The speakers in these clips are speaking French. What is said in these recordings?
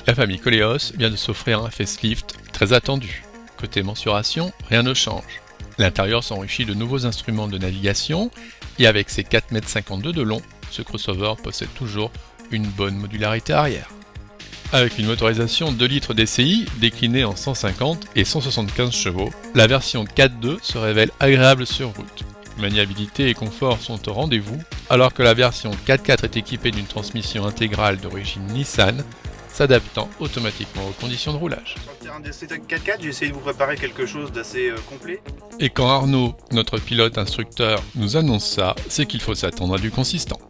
La famille Koleos vient de s'offrir un facelift très attendu. Côté mensuration, rien ne change. L'intérieur s'enrichit de nouveaux instruments de navigation et avec ses 4,52 m de long, ce crossover possède toujours une bonne modularité arrière. Avec une motorisation 2 litres DCI déclinée en 150 et 175 chevaux, la version 4.2 se révèle agréable sur route. Maniabilité et confort sont au rendez-vous, alors que la version 4.4 est équipée d'une transmission intégrale d'origine Nissan, s'adaptant automatiquement aux conditions de roulage. Sur le terrain d'essai 4x4, j'ai essayé de vous préparer quelque chose d'assez complet. Et quand Arnaud, notre pilote instructeur, nous annonce ça, c'est qu'il faut s'attendre à du consistant.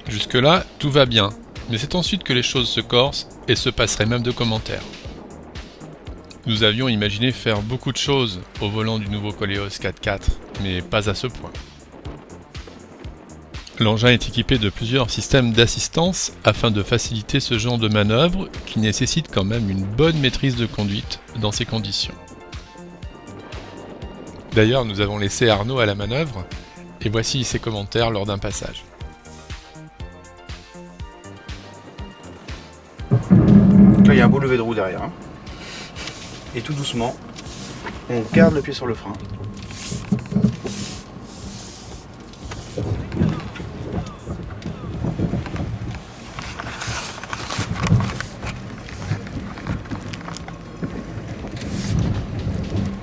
Jusque-là, tout va bien, mais c'est ensuite que les choses se corsent et se passeraient même de commentaires. Nous avions imaginé faire beaucoup de choses au volant du nouveau Koleos 4x4, mais pas à ce point. L'engin est équipé de plusieurs systèmes d'assistance afin de faciliter ce genre de manœuvre qui nécessite quand même une bonne maîtrise de conduite dans ces conditions. D'ailleurs, nous avons laissé Arnaud à la manœuvre et voici ses commentaires lors d'un passage. Donc là, il y a un beau lever de roue derrière. Et tout doucement, on garde le pied sur le frein.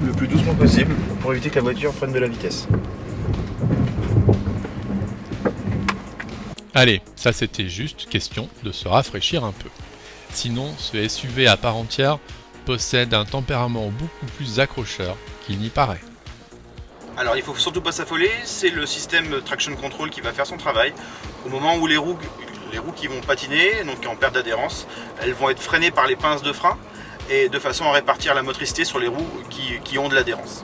Le plus doucement possible pour éviter que la voiture prenne de la vitesse. Allez, ça c'était juste question de se rafraîchir un peu. Sinon, ce SUV à part entière possède un tempérament beaucoup plus accrocheur qu'il n'y paraît. Alors il faut surtout pas s'affoler, c'est le système traction control qui va faire son travail. Au moment où les roues qui vont patiner, donc en perte d'adhérence, elles vont être freinées par les pinces de frein et de façon à répartir la motricité sur les roues qui ont de l'adhérence.